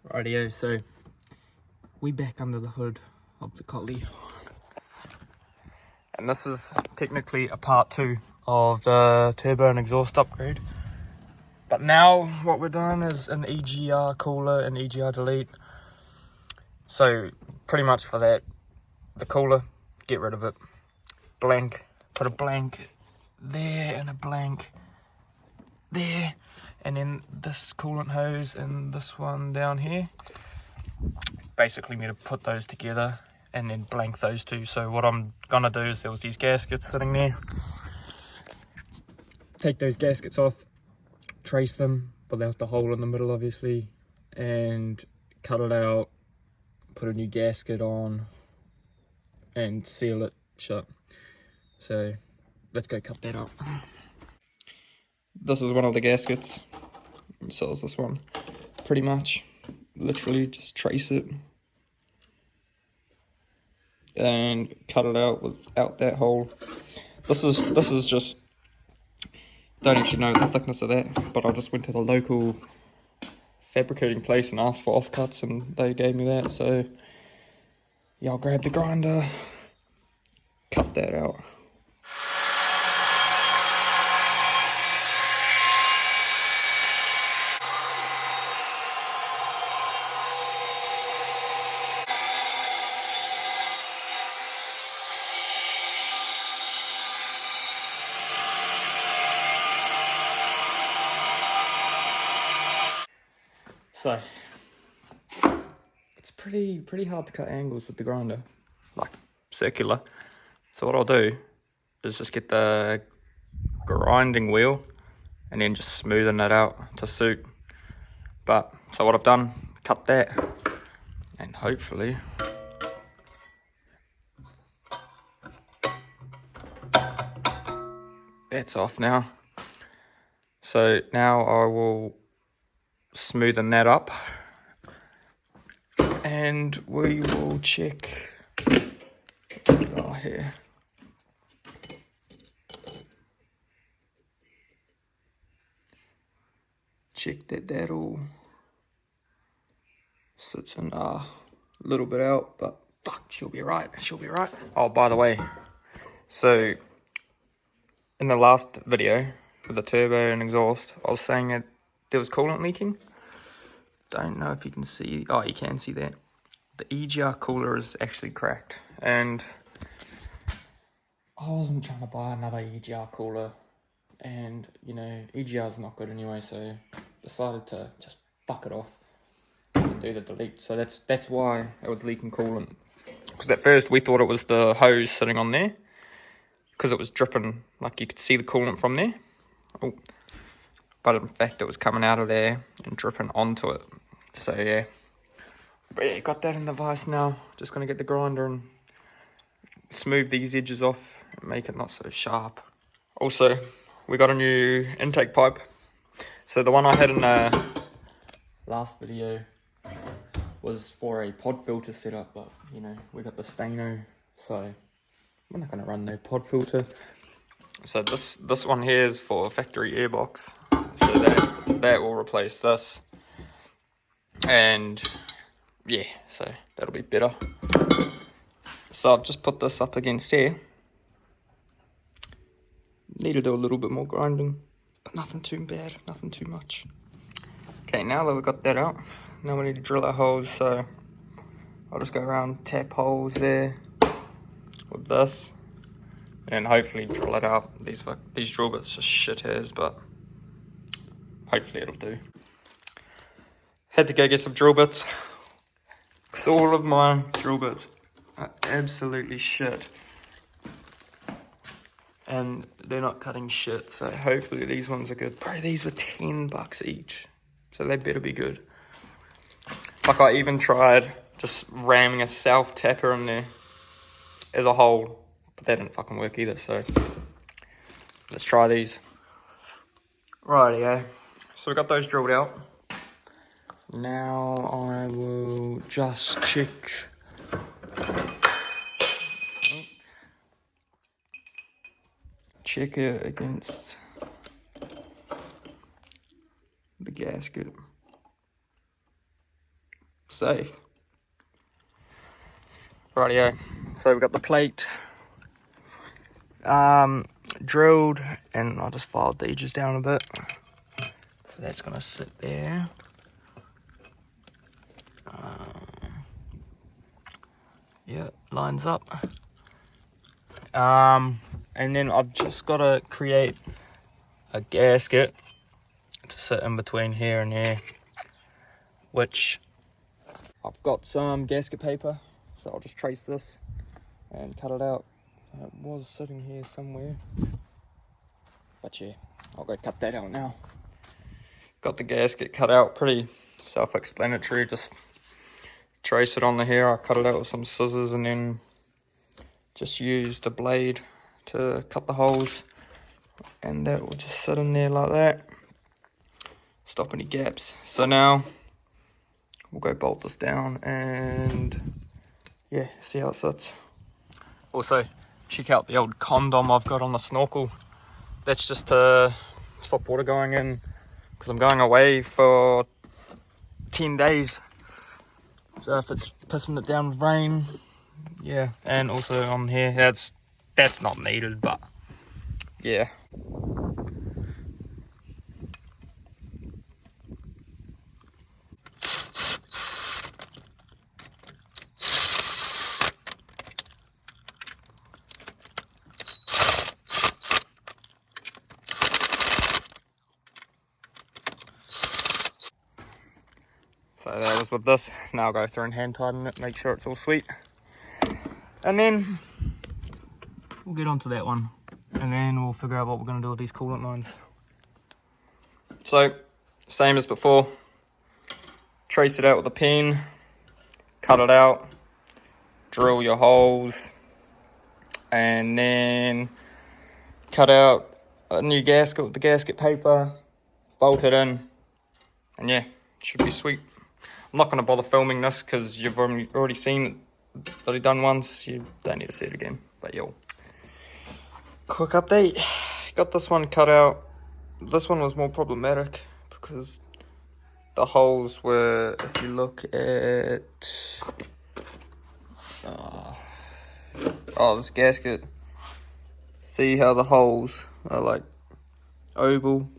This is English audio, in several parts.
Rightio, so we back under the hood of the collie. And this is technically a part 2 of the turbo and exhaust upgrade. But now what we're doing is an Egr Cooler and Egr Delete. So pretty much for that, the cooler, get rid of it. Blank, put a blank there and a blank there. And then this coolant hose and this one down here. Basically need to put those together and then blank those two. So what I'm gonna do is, there was these gaskets sitting there. Take those gaskets off, trace them without the hole in the middle obviously, and cut it out, put a new gasket on and seal it shut. So let's go cut that up. This is one of the gaskets, so is this one. Pretty much, literally just trace it and cut it out without that hole. This is just, don't actually know the thickness of that, but I just went to the local fabricating place and asked for offcuts and they gave me that. So yeah, I'll grab the grinder, cut that out. So it's pretty hard to cut angles with the grinder, like circular. So what I'll do is just get the grinding wheel and then just smoothen it out to suit. But so what I've done, cut that, and hopefully that's off now. So now I will smoothen that up and we will check here. Check that all sits in a little bit out, but fuck, she'll be right. Oh, by the way, so in the last video with the turbo and exhaust, I was saying that there was coolant leaking. Don't know if you can see. Oh, you can see that. The Egr cooler is actually cracked, and I wasn't trying to buy another Egr cooler, and you know, Egr's not good anyway, so decided to just fuck it off and do the delete. So that's why it was leaking coolant, because at first we thought it was the hose sitting on there, because it was dripping, like you could see the coolant from there. Oh. But in fact it was coming out of there and dripping onto it. So yeah, but yeah, got that in the vise now. Just gonna get the grinder and smooth these edges off and make it not so sharp. Also, we got a new intake pipe. So the one I had in the last video was for a pod filter setup, but you know, we got the Stano, so we're not gonna run no pod filter. So this one here is for factory airbox. So that will replace this. And yeah, so that'll be better. So I've just put this up against here. Need to do a little bit more grinding, but nothing too bad, nothing too much. Okay, now that we've got that out, now we need to drill our holes. So I'll just go around, tap holes there with this, and hopefully drill it out. These drill bits are shit hairs, but hopefully it'll do. Had to go get some drill bits, because all of my drill bits are absolutely shit. And they're not cutting shit, so hopefully these ones are good. Bro, these were $10 each, so they better be good. Like, I even tried just ramming a self tapper in there as a hole, but that didn't fucking work either, so let's try these. Rightio, so we got those drilled out. Now I will just check it against the gasket. safe. Rightio, so we've got the plate drilled, and I just filed the edges down a bit. So that's gonna sit there. Yeah, lines up. And then I've just got to create a gasket to sit in between here and here, which I've got some gasket paper, so I'll just trace this and cut it out. It was sitting here somewhere, but yeah, I'll go cut that out now. Got the gasket cut out, pretty self-explanatory, just trace it on the here. I cut it out with some scissors and then just used a blade to cut the holes, and that will just sit in there like that, stop any gaps. So now we'll go bolt this down and yeah, see how it sits. Also, check out the old condom I've got on the snorkel. That's just to stop water going in, because I'm going away for 10 days. So if it's pissing it down with rain, yeah. And also on here, that's not needed, but yeah. So that was with this. Now I'll go through and hand tighten it, make sure it's all sweet. And then we'll get onto that one. And then we'll figure out what we're going to do with these coolant lines. So, same as before. Trace it out with a pen. Cut it out. Drill your holes. And then cut out a new gasket with the gasket paper. Bolt it in. And yeah, should be sweet. I'm not going to bother filming this because you've already seen it bloody done once. You don't need to see it again. But yo, quick update. Got this one cut out. This one was more problematic because the holes were, if you look at this gasket, see how the holes are like oval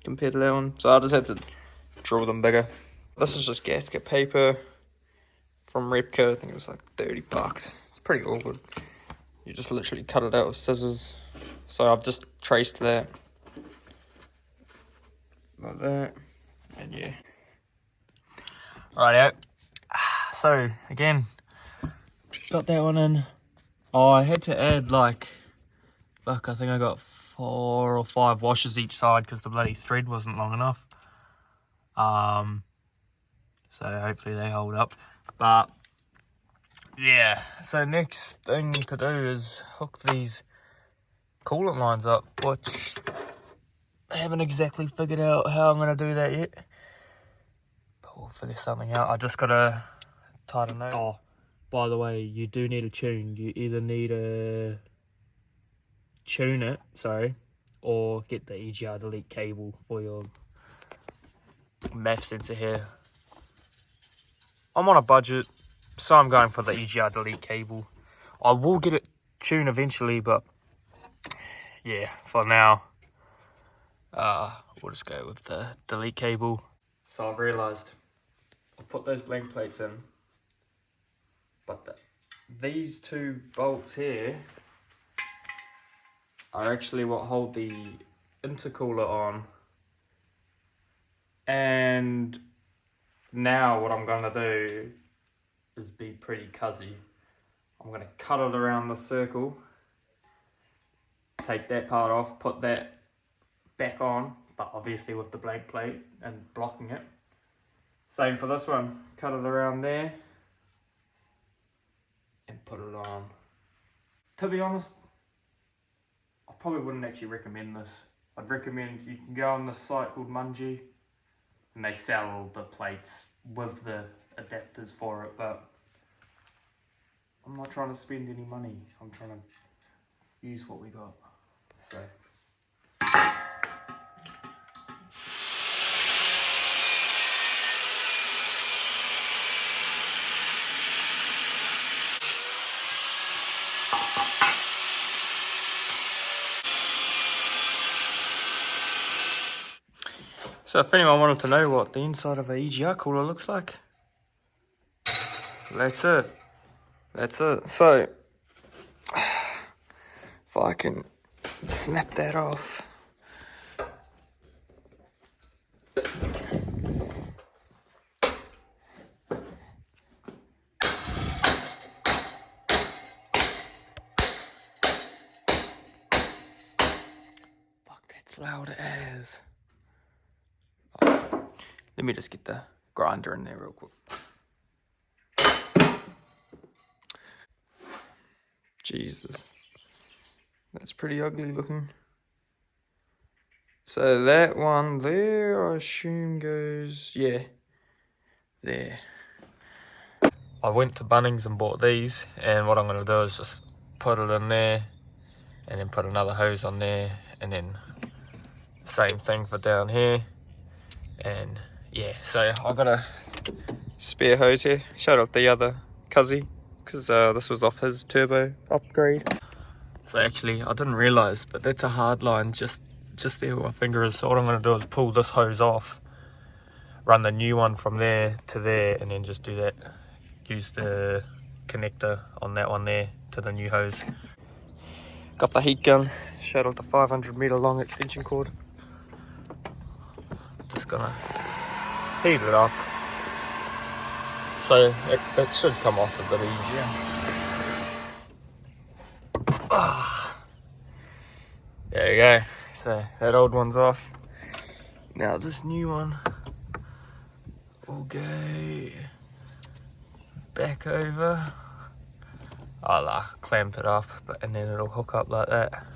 compared to that one. So I just had to draw them bigger. This is just gasket paper from Repco. I think it was like 30 bucks. It's pretty awkward. You just literally cut it out with scissors. So I've just traced that like that, and yeah. Rightio. So again, got that one in. Oh, I had to add like, look, I think I got 4 or 5 washes each side because the bloody thread wasn't long enough. So hopefully they hold up. But yeah, so next thing to do is hook these coolant lines up, which I haven't exactly figured out how I'm going to do that yet. But we'll figure something out. I just got to tighten it. Oh, by the way, you do need a tune. You either need to tune it, or get the Egr Delete cable for your MAF sensor here. I'm on a budget, so I'm going for the Egr Delete cable. I will get it tuned eventually, but yeah, for now, we'll just go with the delete cable. So I've realised I'll put those blank plates in, but these 2 bolts here are actually what hold the intercooler on. And now what I'm going to do is be pretty cuzzy. I'm going to cut it around the circle, take that part off, put that back on, but obviously with the blank plate and blocking it. Same for this one, cut it around there and put it on. To be honest, I probably wouldn't actually recommend this. I'd recommend you can go on this site called Mungie, and they sell the plates with the adapters for it, but I'm not trying to spend any money. I'm trying to use what we got. So So if anyone wanted to know what the inside of an EGR cooler looks like, that's it. That's it. So, if I can snap that off. Fuck, that's loud as. Let me just get the grinder in there real quick. Jesus. That's pretty ugly looking. So that one there, I assume goes, yeah, there. I went to Bunnings and bought these, and what I'm going to do is just put it in there, and then put another hose on there, and then same thing for down here. And yeah, so I got a spare hose here. Shout out the other cuzzy, because this was off his turbo upgrade. So actually, I didn't realise, but that's a hard line just there where my finger is. So what I'm going to do is pull this hose off, run the new one from there to there, and then just do that. Use the connector on that one there to the new hose. Got the heat gun. Shout out the 500 meter long extension cord. Just gonna heat it up, so it should come off a bit easier. There you go. So that old one's off. Now this new one will go back over. I'll clamp it up, and then it'll hook up like that.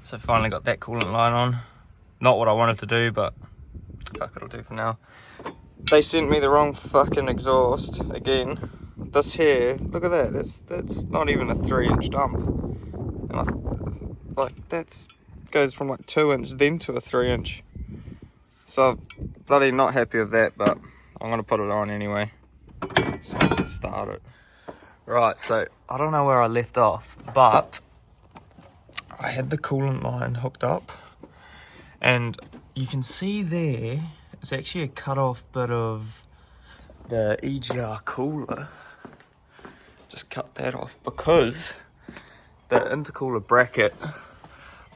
So finally got that coolant line on. Not what I wanted to do, but fuck, it'll do for now. They sent me the wrong fucking exhaust again. This here, look at that. That's not even a 3-inch dump. And that's goes from like 2-inch then to a 3-inch. So I'm bloody not happy with that, but I'm gonna put it on anyway. So let's start it. Right, so I don't know where I left off, but I had the coolant line hooked up, and you can see there, it's actually a cut off bit of the EGR cooler. Just cut that off because the intercooler bracket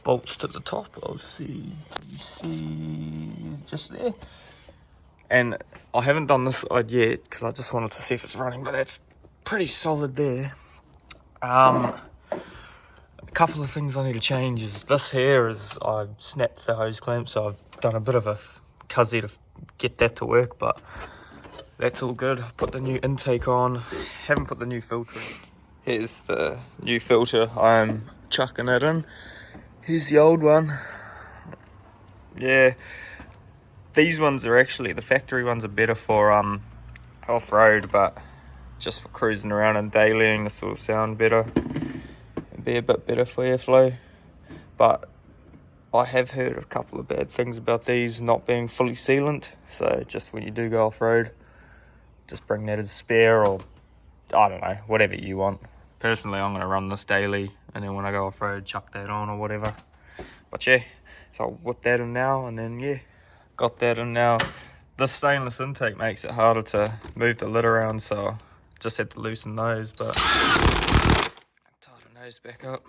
bolts to the top. I'll see, you see just there. And I haven't done this side yet because I just wanted to see if it's running, but it's pretty solid there. A couple of things I need to change is this here is I snapped the hose clamp, so I've done a bit of a cuzzy to get that to work, but that's all good. Put the new intake on, haven't put the new filter in. Here's the new filter, I'm chucking it in. Here's the old one. Yeah, these ones are actually, the factory ones are better for off-road, but just for cruising around and dailying, this will sound better and be a bit better for airflow. But I have heard a couple of bad things about these not being fully sealant, so just when you do go off-road, just bring that as spare, or I don't know, whatever you want. Personally, I'm going to run this daily, and then when I go off-road, chuck that on or whatever. But yeah, so I'll whip that in now, and then yeah, got that in now. This stainless intake makes it harder to move the lid around, so just had to loosen those, but tighten those back up.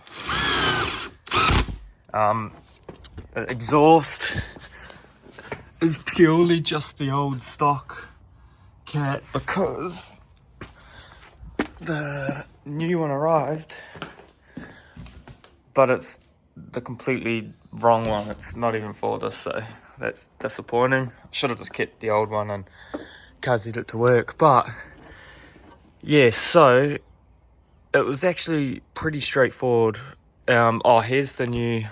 The exhaust is purely just the old stock Cat, because the new one arrived, but it's the completely wrong one. It's not even for this, so that's disappointing. Should have just kept the old one and cuzzied it to work. But yeah, so it was actually pretty straightforward. Here's the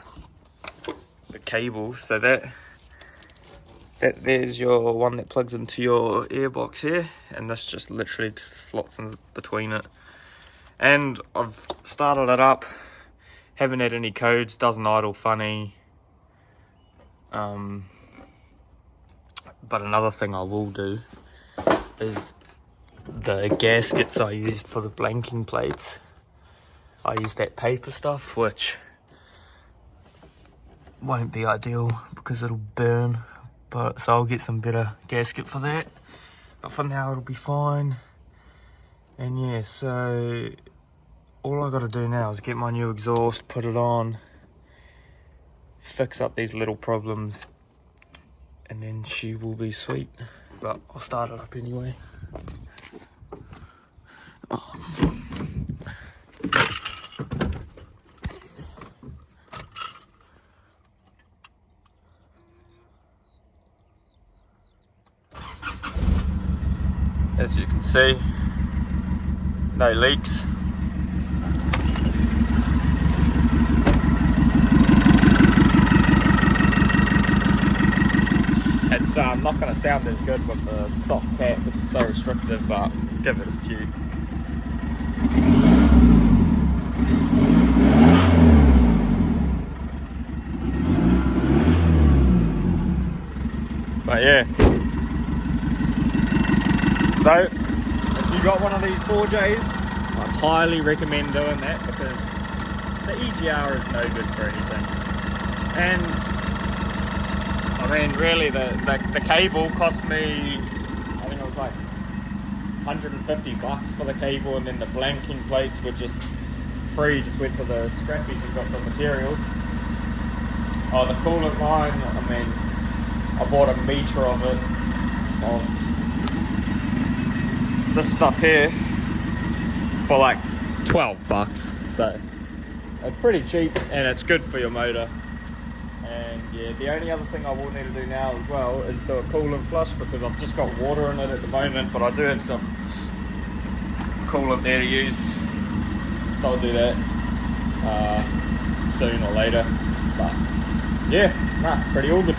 cable. So that there's your one that plugs into your airbox here, and this just literally slots in between it. And I've started it up, haven't had any codes, doesn't idle funny. But another thing I will do is the gaskets I used for the blanking plates. I used that paper stuff, which won't be ideal because it'll burn, but so I'll get some better gasket for that, but for now it'll be fine. And yeah, so all I got to do now is get my new exhaust, put it on, fix up these little problems, and then she will be sweet. But I'll start it up anyway. As you can see, no leaks. It's not going to sound as good with the stock cap because it's so restrictive, but give it a few. But yeah, so if you got one of these 4Js, I'd highly recommend doing that because the EGR is no good for anything. And I mean, really, the cable cost me, I think it was like 150 bucks for the cable, and then the blanking plates were just free, just went to the scrappies and got the material. Oh, the coolant line, I mean, I bought a meter of it, of this stuff here, for like 12 bucks, so it's pretty cheap and it's good for your motor. And yeah, the only other thing I will need to do now as well is do a coolant flush because I've just got water in it at the moment, but I do have some coolant there to use, so I'll do that soon or later. But yeah, pretty all good.